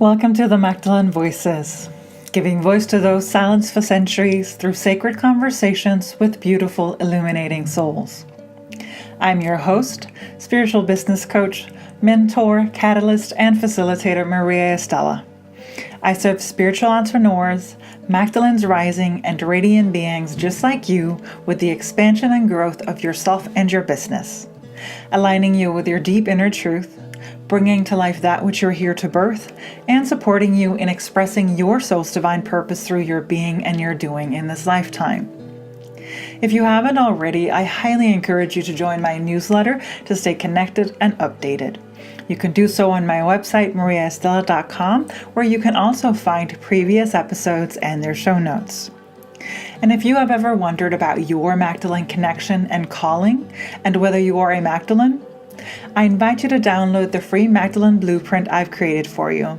Welcome to the Magdalene Voices, giving voice to those silenced for centuries through sacred conversations with beautiful, illuminating souls. I'm your host, spiritual business coach, mentor, catalyst, and facilitator Mariaestela. I serve spiritual entrepreneurs, Magdalene's rising, and radiant beings just like you with the expansion and growth of yourself and your business, aligning you with your deep inner truth, bringing to life that which you're here to birth, and supporting you in expressing your soul's divine purpose through your being and your doing in this lifetime. If you haven't already, I highly encourage you to join my newsletter to stay connected and updated. You can do so on my website, Mariaestela.com, where you can also find previous episodes and their show notes. And if you have ever wondered about your Magdalene connection and calling, and whether you are a Magdalene, I invite you to download the free Magdalene Blueprint I've created for you.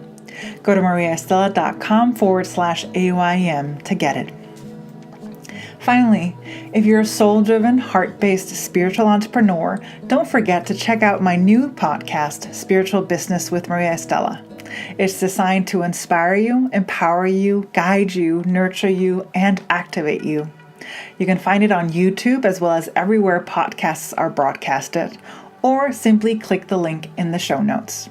Go to mariaestela.com/AYM to get it. Finally, if you're a soul-driven, heart-based spiritual entrepreneur, don't forget to check out my new podcast, Spiritual Business with Mariaestela. It's designed to inspire you, empower you, guide you, nurture you, and activate you. You can find it on YouTube as well as everywhere podcasts are broadcasted, or simply click the link in the show notes.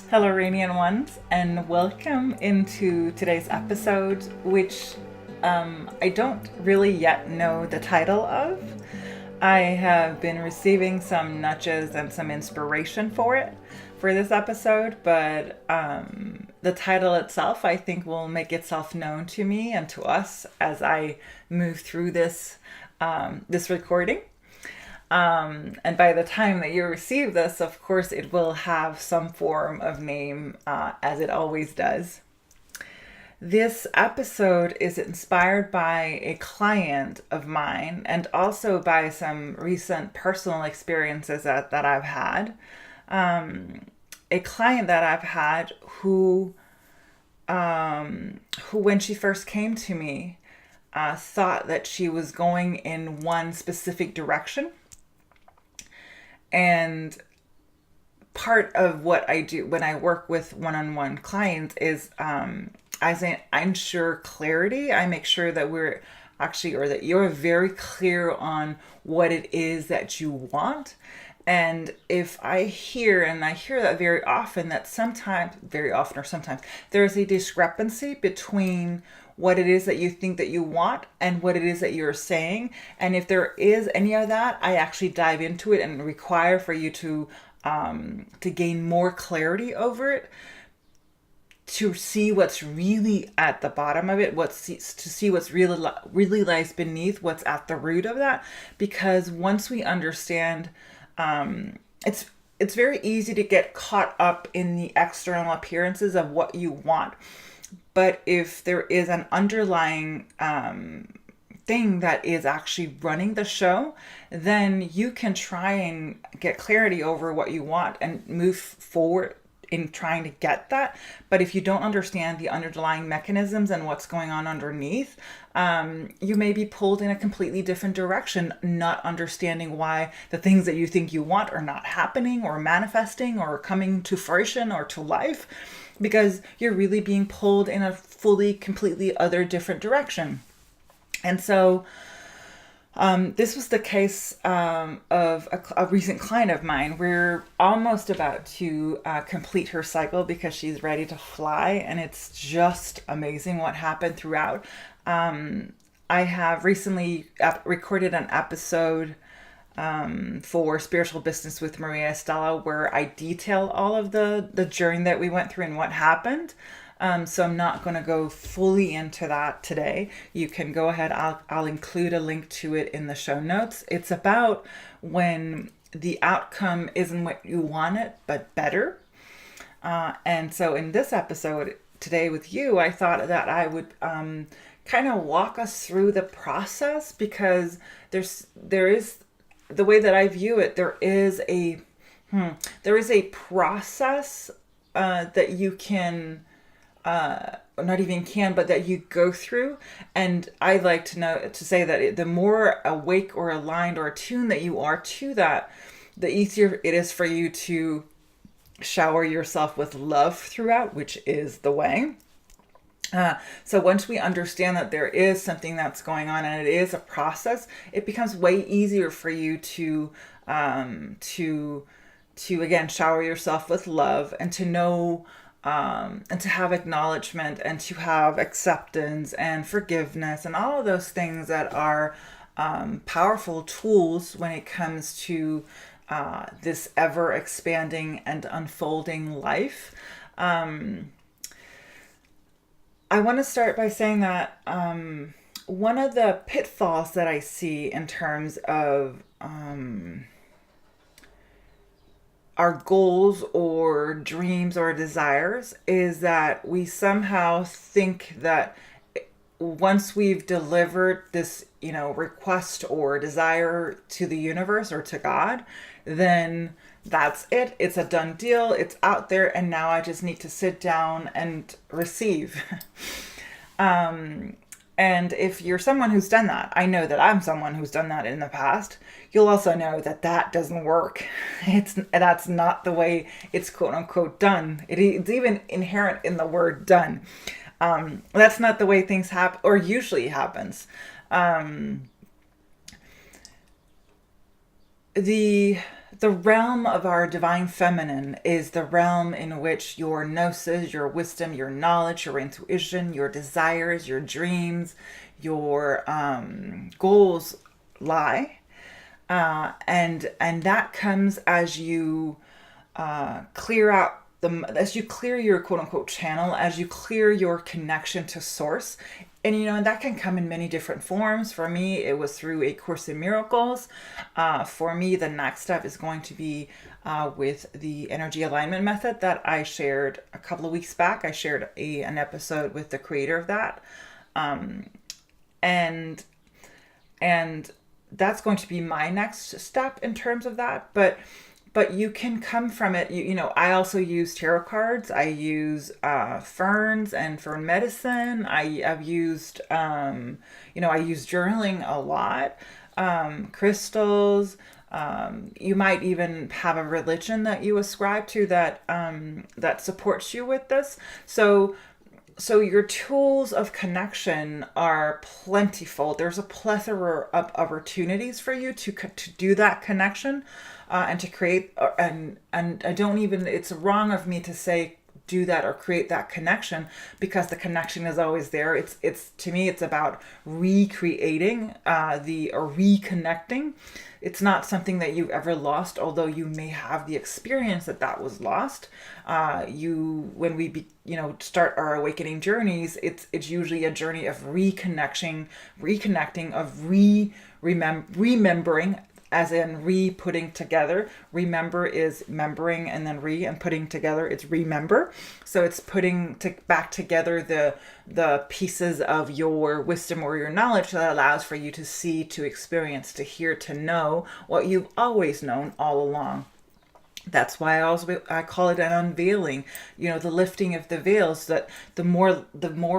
Hello, Radiant Ones, and welcome into today's episode, which I don't really yet know the title of. I have been receiving some nudges and some inspiration for this episode, but the title itself, I think, will make itself known to me and to us as I move through this recording. And by the time that you receive this, of course, it will have some form of name, as it always does. This episode is inspired by a client of mine and also by some recent personal experiences that I've had. A client that I've had who when she first came to me, thought that she was going in one specific direction. And part of what I do when I work with one-on-one clients is, as I ensure clarity, I make sure that we're actually, or that you're very clear on what it is that you want. And if I hear that very often, that sometimes, there's a discrepancy between what it is that you think that you want and what it is that you're saying. And if there is any of that, I actually dive into it and require for you to gain more clarity over it, to see what's really at the bottom of it, to see what's really lies beneath, what's at the root of that. Because once we understand, it's very easy to get caught up in the external appearances of what you want. But if there is an underlying thing that is actually running the show, then you can try and get clarity over what you want and move forward in trying to get that. But if you don't understand the underlying mechanisms and what's going on underneath, you may be pulled in a completely different direction, not understanding why the things that you think you want are not happening or manifesting or coming to fruition or to life, because you're really being pulled in a completely other different direction. And so this was the case of a recent client of mine. We're almost about to complete her cycle because she's ready to fly, and it's just amazing what happened throughout. I have recently recorded an episode for Spiritual Business with Mariaestela, where I detail all of the journey that we went through and what happened. So I'm not going to go fully into that today. You can go ahead. I'll include a link to it in the show notes. It's about when the outcome isn't what you want it, but better. And so in this episode today with you, I thought that I would kind of walk us through the process, because there is the way that I view it. There is a process that you can. Not even can, but that you go through. And I like to say that the more awake or aligned or attuned that you are to that, the easier it is for you to shower yourself with love throughout, which is the way. So once we understand that there is something that's going on and it is a process, it becomes way easier for you um, to to again shower yourself with love, and to know, and to have acknowledgement, and to have acceptance and forgiveness and all of those things that are powerful tools when it comes to this ever expanding and unfolding life. I want to start by saying that one of the pitfalls that I see in terms of our goals or dreams or desires is that we somehow think that once we've delivered this, request or desire to the universe or to God, then that's it. It's a done deal. It's out there. And now I just need to sit down and receive. And if you're someone who's done that, I know that I'm someone who's done that in the past, you'll also know that that doesn't work. That's not the way it's quote unquote done. It's even inherent in the word done. That's not the way things happen or usually happens. The the realm of our divine feminine is the realm in which your gnosis, your wisdom, your knowledge, your intuition, your desires, your dreams, your goals lie. And that comes as you clear out as you clear your quote unquote channel, as you clear your connection to source. And that can come in many different forms. For me, it was through A Course in Miracles. For me, the next step is going to be with the energy alignment method that I shared a couple of weeks back. I shared an episode with the creator of that. And and that's going to be my next step in terms of that. But you can come from it. I also use tarot cards. I use ferns and fern medicine. I've used, I use journaling a lot. Crystals. You might even have a religion that you ascribe to that supports you with this. So your tools of connection are plentiful. There's a plethora of opportunities for you to do that connection, and to create, and I don't even, it's wrong of me to say do that or create that connection, because the connection is always there. It's to me, it's about recreating or reconnecting. It's not something that you've ever lost, although you may have the experience that was lost. When we start our awakening journeys, it's usually a journey of reconnecting, of remembering, as in putting together. Remember is membering, and then and putting together, it's remember. So it's putting back together the pieces of your wisdom or your knowledge that allows for you to see, to experience, to hear, to know what you've always known all along. That's why I call it an unveiling, the lifting of the veils. That the more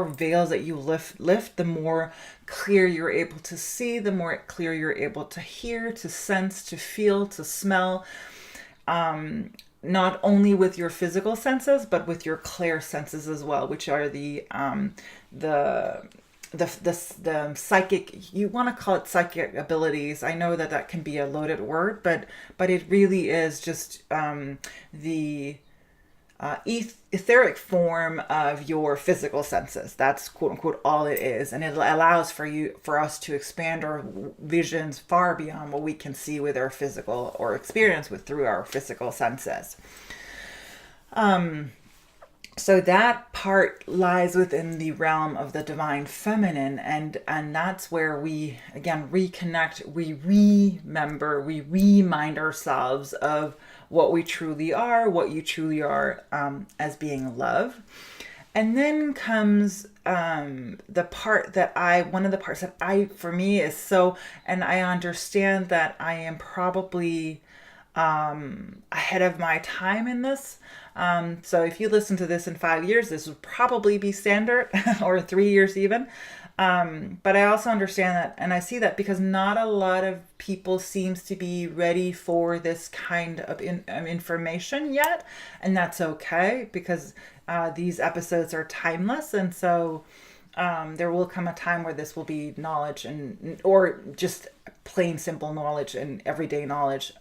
veils that you lift, the more clear you're able to see, the more clear you're able to hear, to sense, to feel, to smell. Not only with your physical senses, but with your clair senses as well, which are the psychic, you want to call it psychic abilities. I know that can be a loaded word, but it really is just the etheric form of your physical senses. That's quote unquote all it is, and it allows for us to expand our visions far beyond what we can see with our physical, or experience through our physical senses. So that part lies within the realm of the divine feminine, and that's where we again reconnect, we remember, we remind ourselves of what we truly are, what you truly are, as being love. And then comes one of the parts that for me is so, and I understand that I am probably ahead of my time in this. So if you listen to this in 5 years, this would probably be standard, or 3 years even. But I also understand that, and I see that because not a lot of people seems to be ready for this kind of information yet, and that's okay because these episodes are timeless, and so there will come a time where this will be knowledge and or just plain simple knowledge and everyday knowledge.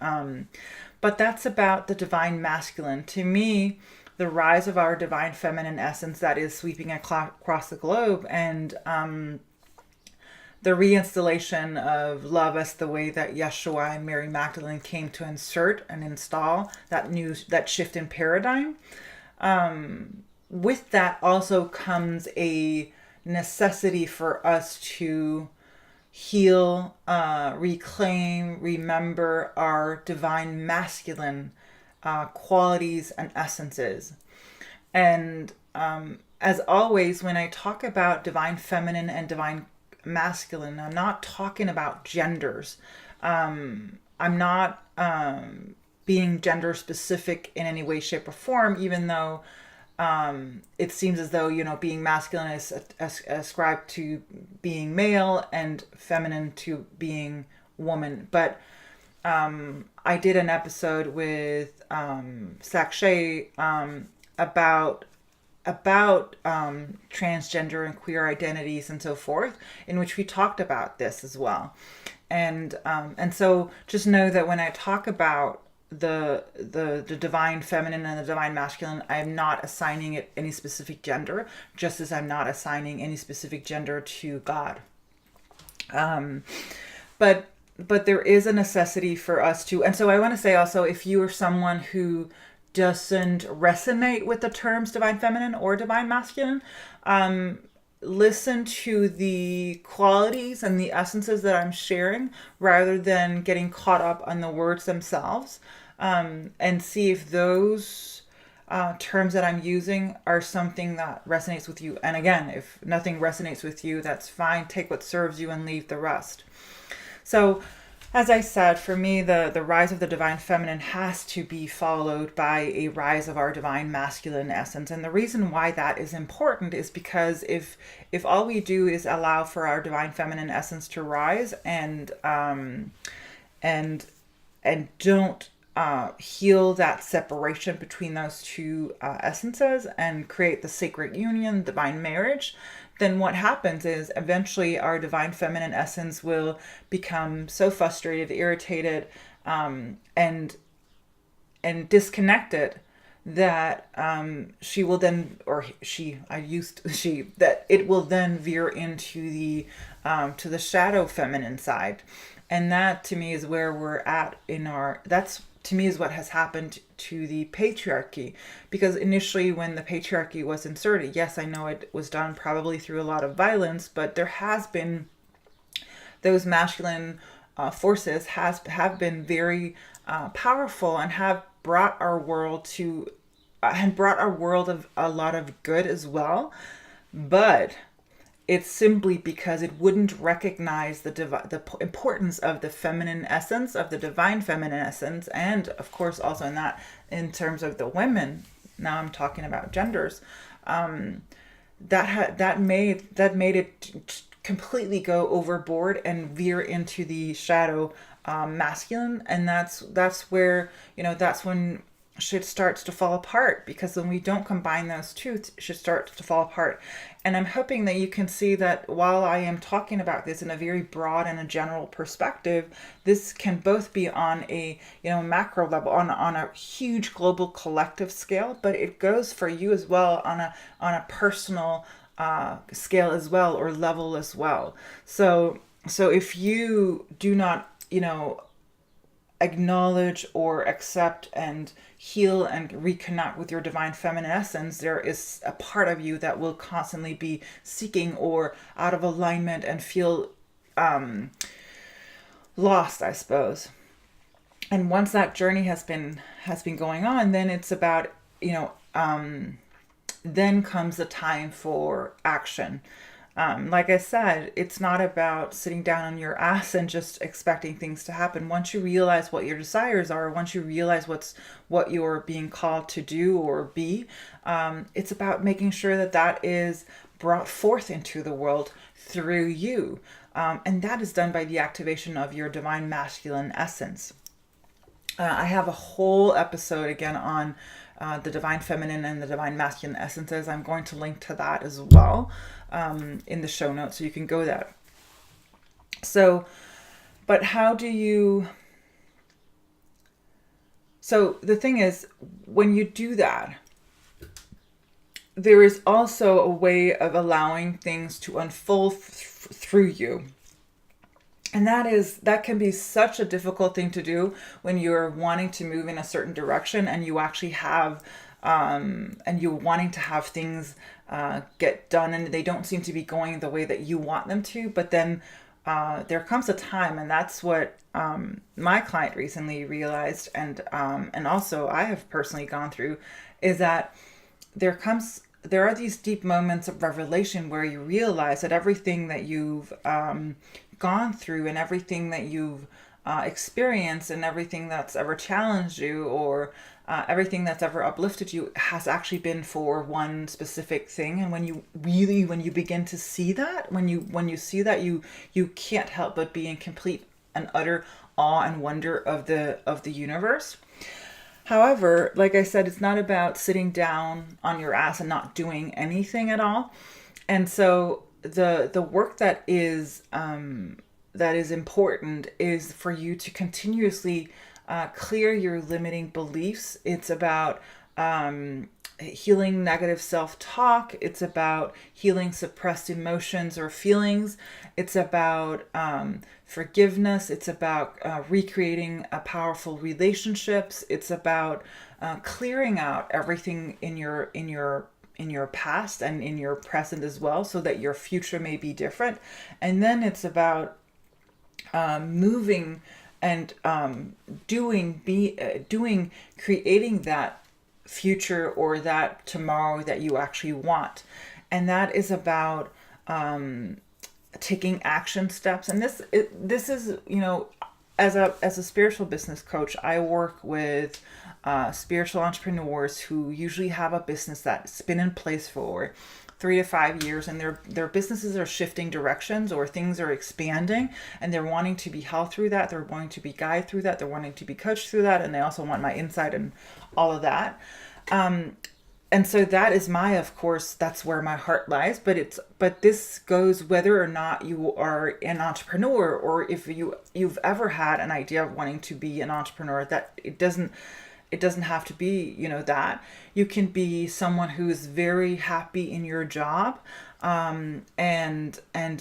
But that's about the divine masculine. To me, the rise of our divine feminine essence that is sweeping across the globe, and the reinstallation of love as the way that Yeshua and Mary Magdalene came to insert and install that shift in paradigm. With that also comes a necessity for us to heal, reclaim, remember our divine masculine qualities and essences. And as always, when I talk about divine feminine and divine masculine, I'm not talking about genders. I'm not being gender specific in any way, shape, or form, even though it seems as though, being masculine is ascribed to being male and feminine to being woman. But I did an episode with Sakshay about transgender and queer identities and so forth, in which we talked about this as well. And so just know that when I talk about the divine feminine and the divine masculine, I am not assigning it any specific gender, just as I'm not assigning any specific gender to God. But there is a necessity for us to, and so I want to say also, if you are someone who doesn't resonate with the terms divine feminine or divine masculine, listen to the qualities and the essences that I'm sharing rather than getting caught up on the words themselves, and see if those terms that I'm using are something that resonates with you. And again, if nothing resonates with you, that's fine. Take what serves you and leave the rest. So, as I said, for me, the rise of the divine feminine has to be followed by a rise of our divine masculine essence. And the reason why that is important is because if all we do is allow for our divine feminine essence to rise and don't heal that separation between those two essences and create the sacred union, divine marriage, then what happens is eventually our divine feminine essence will become so frustrated, irritated, and disconnected that she will then, or she, I used she, that it will then veer into the to the shadow feminine side. And that to me is where we're at in our, that's to me is what has happened to the patriarchy. Because initially when the patriarchy was inserted, yes, I know it was done probably through a lot of violence, but there has been those masculine forces have been very powerful and have brought our world to and brought our world of a lot of good as well. But it's simply because it wouldn't recognize the importance of the feminine essence, of the divine feminine essence, and of course also in terms of the women. Now I'm talking about genders. That made it completely go overboard and veer into the shadow masculine, and that's where that's when shit starts to fall apart, because when we don't combine those two, shit starts to fall apart. And I'm hoping that you can see that while I am talking about this in a very broad and a general perspective, this can both be on a macro level, on a huge global collective scale, but it goes for you as well on a personal scale as well, or level as well. So if you do not acknowledge or accept and heal and reconnect with your divine feminine essence, there is a part of you that will constantly be seeking or out of alignment and feel lost, I suppose. And once that journey has been going on, then it's about then comes the time for action. Like I said, it's not about sitting down on your ass and just expecting things to happen. Once you realize what your desires are, once you realize what you're being called to do or be, it's about making sure that that is brought forth into the world through you. And that is done by the activation of your divine masculine essence. I have a whole episode again on the divine feminine and the divine masculine essences. I'm going to link to that as well in the show notes, so you can go there. So, but how do you? So the thing is, when you do that, there is also a way of allowing things to unfold through you. And that can be such a difficult thing to do when you're wanting to move in a certain direction and you actually have, and you're wanting to have things get done and they don't seem to be going the way that you want them to. But then there comes a time, and that's what my client recently realized, and also I have personally gone through, is that there are these deep moments of revelation where you realize that everything that you've gone through and everything that you've experienced and everything that's ever challenged you or everything that's ever uplifted you has actually been for one specific thing. And when you begin to see that, when you see that, you can't help but be in complete and utter awe and wonder of the universe. However, like I said, it's not about sitting down on your ass and not doing anything at all. And so the work that is important is for you to continuously clear your limiting beliefs. It's about healing negative self-talk. It's about healing suppressed emotions or feelings. It's about forgiveness. It's about recreating powerful relationships. It's about clearing out everything in your past and in your present as well, so that your future may be different. And then it's about moving and creating that future or that tomorrow that you actually want. And that is about taking action steps. And this is, as a spiritual business coach, I work with spiritual entrepreneurs who usually have a business that's been in place for 3 to 5 years, and their businesses are shifting directions or things are expanding, and they're wanting to be held through that. They're wanting to be guided through that. They're wanting to be coached through that, and they also want my insight and all of that. And so that is of course, that's where my heart lies. But this goes whether or not you are an entrepreneur, or if you've ever had an idea of wanting to be an entrepreneur. That it doesn't have to be, that you can be someone who is very happy in your job, and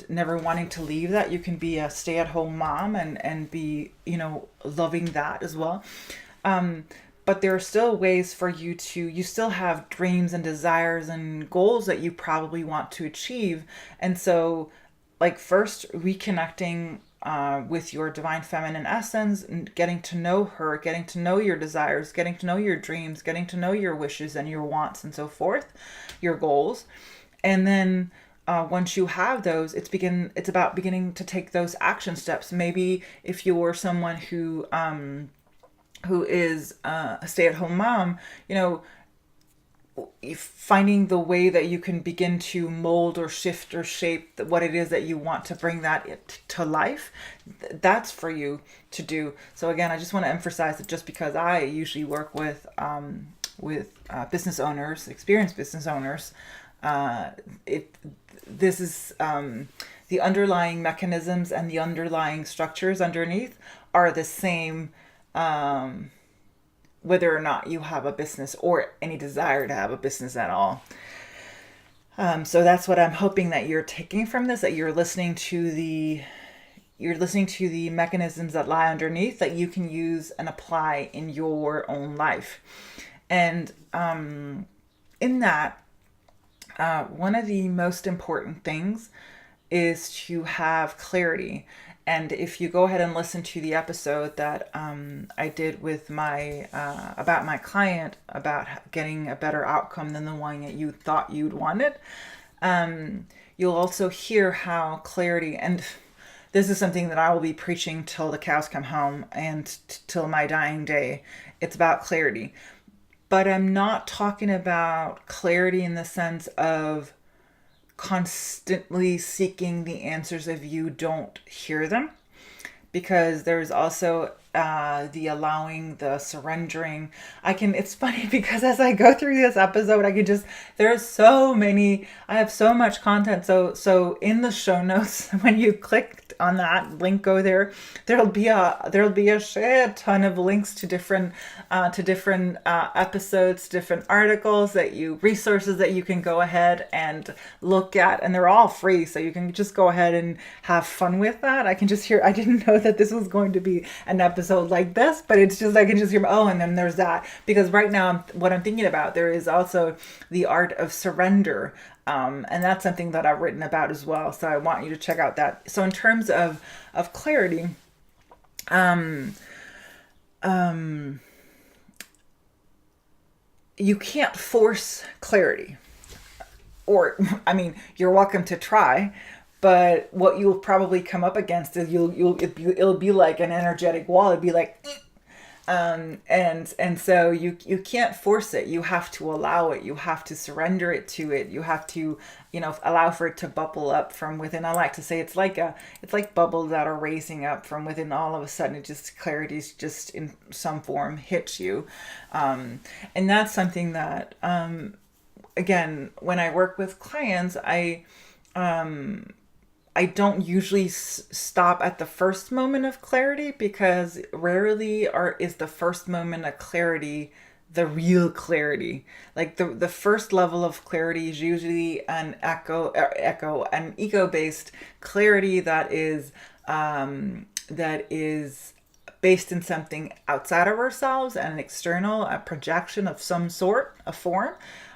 never wanting to leave that. You can be a stay-at-home mom and be, loving that as well. But there are still ways for you still have dreams and desires and goals that you probably want to achieve. And so, like, first reconnecting with your divine feminine essence and getting to know her, getting to know your desires, getting to know your dreams, getting to know your wishes and your wants and so forth, your goals. And then once you have those, it's about beginning to take those action steps. Maybe if you're someone who is a stay-at-home mom, finding the way that you can begin to mold or shift or shape what it is that you want to bring that to life, that's for you to do. So again, I just want to emphasize that just because I usually work with business owners, experienced business owners, this is the underlying mechanisms and the underlying structures underneath are the same, whether or not you have a business or any desire to have a business at all. So that's what I'm hoping that you're taking from this, that you're listening to the mechanisms that lie underneath that you can use and apply in your own life. And in that, one of the most important things is to have clarity. And if you go ahead and listen to the episode that I did with about my client about getting a better outcome than the one that you thought you'd wanted, you'll also hear how clarity, and this is something that I will be preaching till the cows come home and till my dying day. It's about clarity. But I'm not talking about clarity in the sense of constantly seeking the answers if you don't hear them, because there's also the allowing, the surrendering. It's funny because as I go through this episode, there's so many, I have so much content. So in the show notes, when you click on that link, go there, there'll be a shit ton of links to different episodes, different articles resources that you can go ahead and look at, and they're all free, so you can just go ahead and have fun with that. I didn't know that this was going to be an episode like this, but it's just, I can just hear, oh, and then there's that, because right now what I'm thinking about, there is also the art of surrender. And that's something that I've written about as well. So I want you to check out that. So in terms of clarity, you can't force clarity. Or, I mean, you're welcome to try, but what you'll probably come up against is it'll be like an energetic wall. It'd be like, and so you can't force it. You have to allow it. You have to surrender it to it. You have to, allow for it to bubble up from within. I like to say it's like bubbles that are raising up from within. All of a sudden, clarity's just in some form hits you, and that's something that, again, when I work with clients, I don't usually stop at the first moment of clarity, because rarely is the first moment of clarity the real clarity. Like the first level of clarity is usually an an ego-based clarity that is based in something outside of ourselves, and an external, a projection of some sort, a form.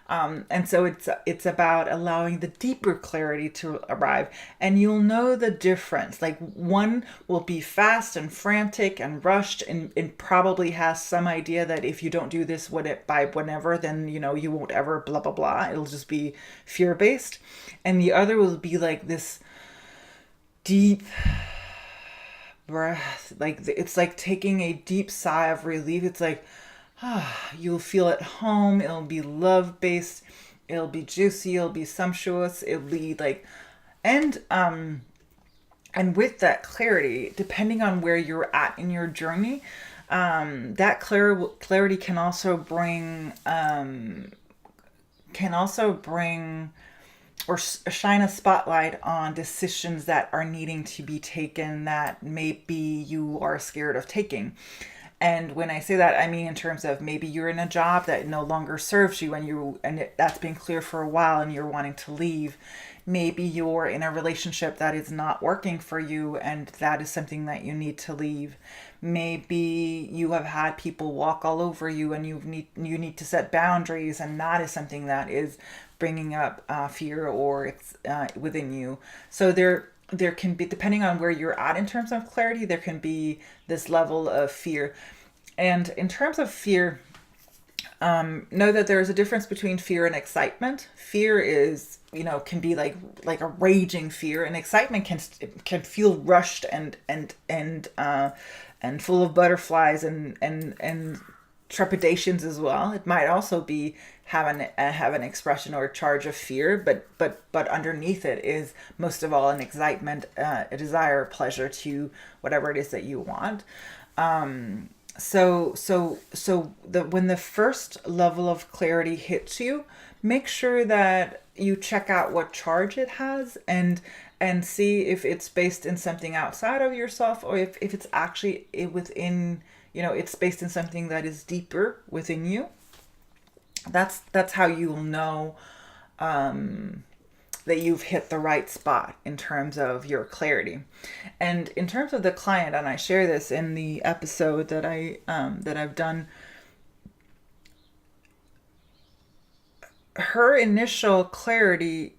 And so it's about allowing the deeper clarity to arrive, and you'll know the difference. Like, one will be fast and frantic and rushed, and probably has some idea that if you don't do this by whenever, then you won't ever blah blah blah. It'll just be fear based, and the other will be like this deep breath. Like, it's like taking a deep sigh of relief. It's like, you'll feel at home. It'll be love based. It'll be juicy. It'll be sumptuous. It'll be like, and with that clarity, depending on where you're at in your journey, that clarity can also bring or shine a spotlight on decisions that are needing to be taken that maybe you are scared of taking. And when I say that, I mean in terms of maybe you're in a job that no longer serves you, that's been clear for a while and you're wanting to leave. Maybe you're in a relationship that is not working for you, and that is something that you need to leave. Maybe you have had people walk all over you, and you need to set boundaries, and that is something that is bringing up fear, or it's within you. So there can be, depending on where you're at in terms of clarity, there can be this level of fear. And in terms of fear, know that there is a difference between fear and excitement. Fear is, can be like a raging fear, and excitement can feel rushed and full of butterflies and trepidations as well. It might also be have an expression or a charge of fear, but underneath it is most of all an excitement, a desire, a pleasure to whatever it is that you want. So when the first level of clarity hits you, make sure that you check out what charge it has, and see if it's based in something outside of yourself, or if it's actually within, it's based in something that is deeper within you. That's how you will know that you've hit the right spot in terms of your clarity. And in terms of the client, and I share this in the episode that I've done, her initial clarity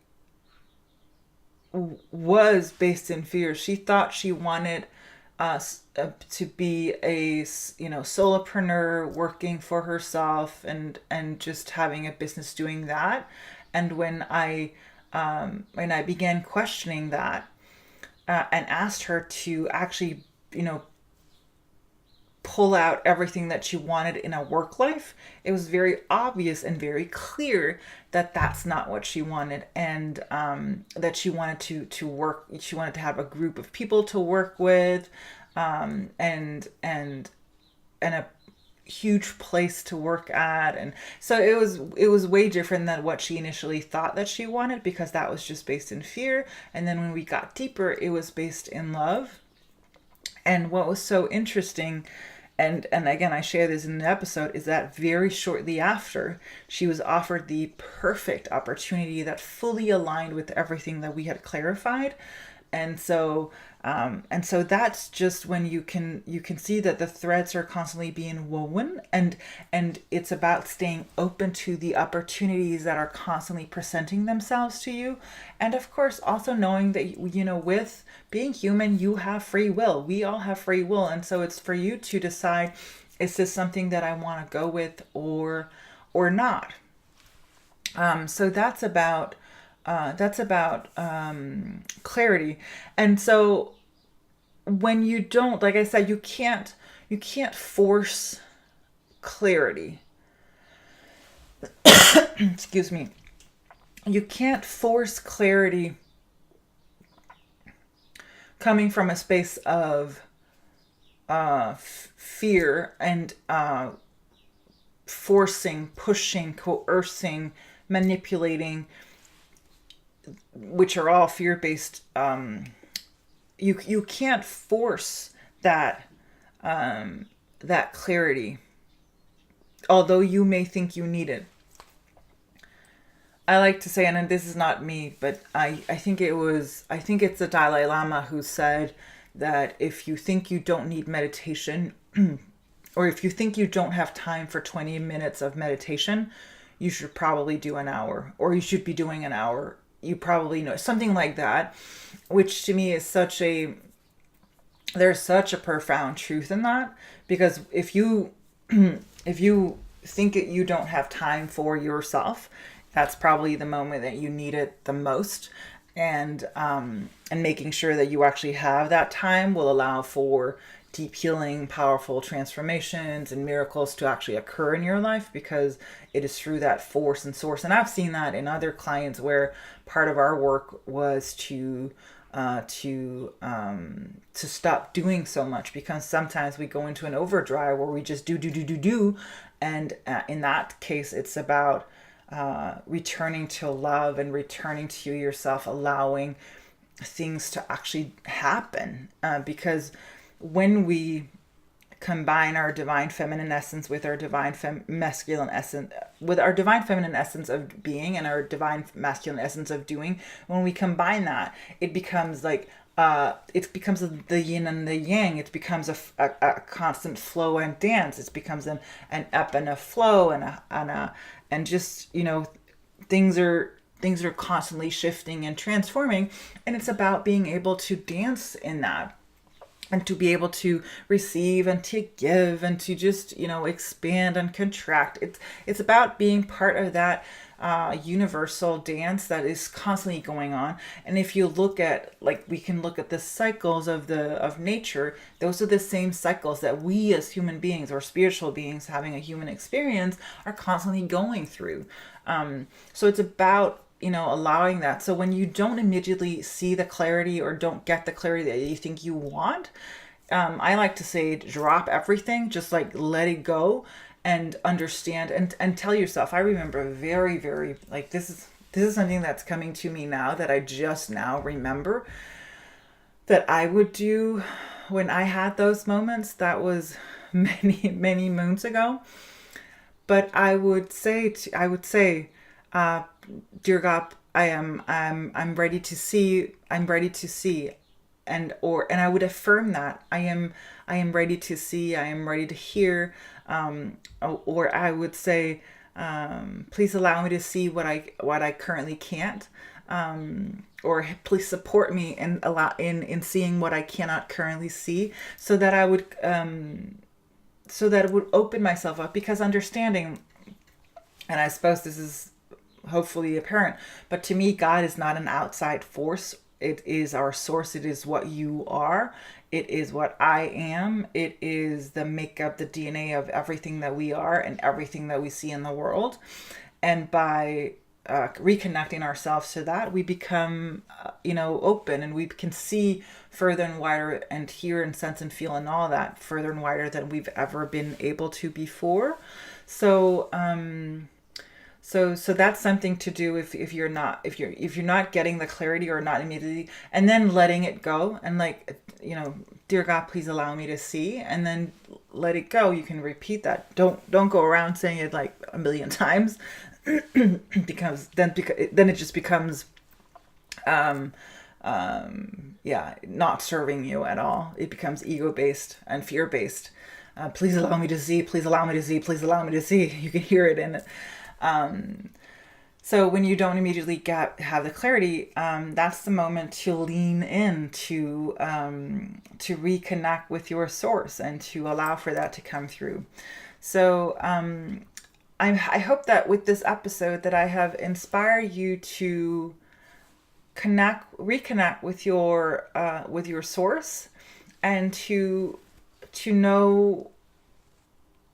was based in fear. She thought she wanted to be a solopreneur, working for herself and just having a business doing that. And when I and I began questioning that, and asked her to actually, pull out everything that she wanted in a work life, it was very obvious and very clear that that's not what she wanted, and that she wanted to work. She wanted to have a group of people to work with, and a huge place to work at. And so it was way different than what she initially thought that she wanted, because that was just based in fear. And then when we got deeper, it was based in love. And what was so interesting, and again, I share this in the episode, is that very shortly after, she was offered the perfect opportunity that fully aligned with everything that we had clarified. And so that's just when you can see that the threads are constantly being woven, and it's about staying open to the opportunities that are constantly presenting themselves to you. And of course, also knowing that, with being human, you have free will. We all have free will. And so it's for you to decide, is this something that I want to go with, or not? So that's about clarity. And so when you don't, like I said, you can't force clarity. Excuse me. You can't force clarity coming from a space of fear, and forcing, pushing, coercing, manipulating, which are all fear-based. You can't force that clarity, although you may think you need it. I like to say, and this is not me, but I think it's the Dalai Lama who said that if you think you don't need meditation, or if you think you don't have time for 20 minutes of meditation, you should probably do an hour, or you should be doing an hour. You probably know, something like that, which to me is there's such a profound truth in that. Because if you think that you don't have time for yourself, that's probably the moment that you need it the most. And making sure that you actually have that time will allow for deep healing, powerful transformations, and miracles to actually occur in your life, because it is through that force and source. And I've seen that in other clients, where part of our work was to stop doing so much, because sometimes we go into an overdrive where we just do. And in that case, it's about returning to love and returning to yourself, allowing things to actually happen. Because when we combine our divine feminine essence with our divine masculine essence, with our divine feminine essence of being and our divine masculine essence of doing, when we combine that, it becomes like it becomes the yin and the yang. It becomes a constant flow and dance. It becomes an ebb and a flow, and just, things are constantly shifting and transforming. And it's about being able to dance in that, and to be able to receive and to give, and to just, expand and contract. It's about being part of that universal dance that is constantly going on. And if you look at, we can look at the cycles of nature, those are the same cycles that we as human beings, or spiritual beings having a human experience, are constantly going through. So it's about, allowing that. So when you don't immediately see the clarity, or don't get the clarity that you think you want, I like to say, drop everything, just let it go, and understand, and tell yourself. I remember very, very, this is something that's coming to me now, that I just now remember that I would do when I had those moments. That was many, many moons ago. But I would say, dear God, I'm ready to see. I'm ready to see. And I would affirm that I am ready to see. I am ready to hear. Or I would say, please allow me to see what I currently can't. Or please support me in seeing what I cannot currently see, so that I would so that it would open myself up. Because understanding, and I suppose this is hopefully apparent. But to me, God is not an outside force. It is our source. It is what you are. It is what I am. It is the makeup, the DNA of everything that we are and everything that we see in the world. And by reconnecting ourselves to that, we become, open, and we can see further and wider, and hear and sense and feel and all that further and wider than we've ever been able to before. So, so that's something to do if you're not getting the clarity, or not immediately, and then letting it go, and like, dear God, please allow me to see, and then let it go. You can repeat that. Don't go around saying it like a million times, because then it just becomes not serving you at all. It becomes ego-based and fear-based. Please allow me to see, please allow me to see, please allow me to see. You can hear it in it. So when you don't immediately have the clarity, that's the moment to lean in, to reconnect with your source, and to allow for that to come through. So I hope that with this episode that I have inspired you to reconnect with your source, and to know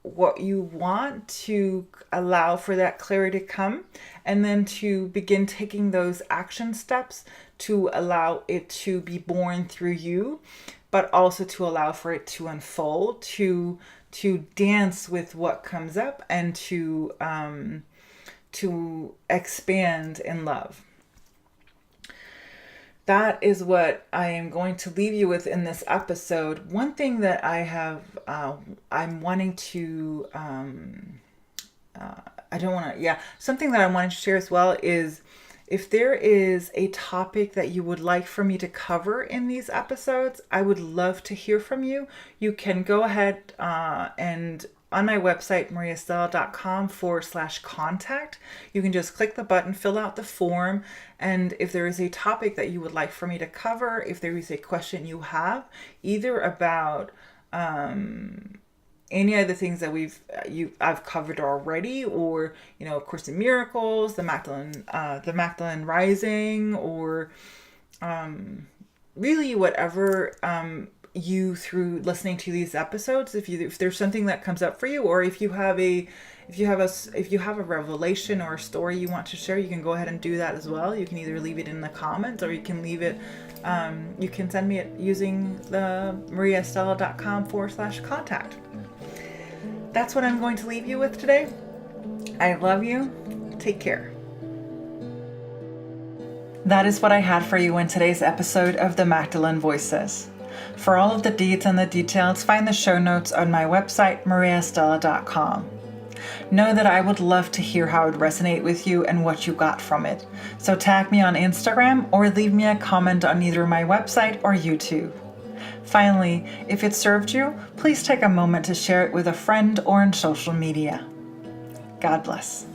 what you want, to allow for that clarity to come, and then to begin taking those action steps to allow it to be born through you, but also to allow for it to unfold, to dance with what comes up, and to expand in love. That is what I am going to leave you with in this episode. One thing that I'm wanting to, something that I wanted to share as well is, if there is a topic that you would like for me to cover in these episodes, I would love to hear from you. You can go ahead and on my website, mariaestela.com/contact, you can just click the button, fill out the form. And if there is a topic that you would like for me to cover, if there is a question you have, either about any of the things that I've covered already, or, Course in Miracles, the Magdalene Rising, or really whatever, you, through listening to these episodes, if there's something that comes up for you, or if you have a revelation or a story you want to share, you can go ahead and do that as well. You can either leave it in the comments, or you can leave it, you can send me it using the mariaestela.com/contact. That's what I'm going to leave you with today. I love you. Take care. That is what I had for you in today's episode of the Magdalene Voices. For all of the deeds and the details, find the show notes on my website, mariaestela.com. Know that I would love to hear how it resonated with you and what you got from it. So tag me on Instagram, or leave me a comment on either my website or YouTube. Finally, if it served you, please take a moment to share it with a friend or on social media. God bless.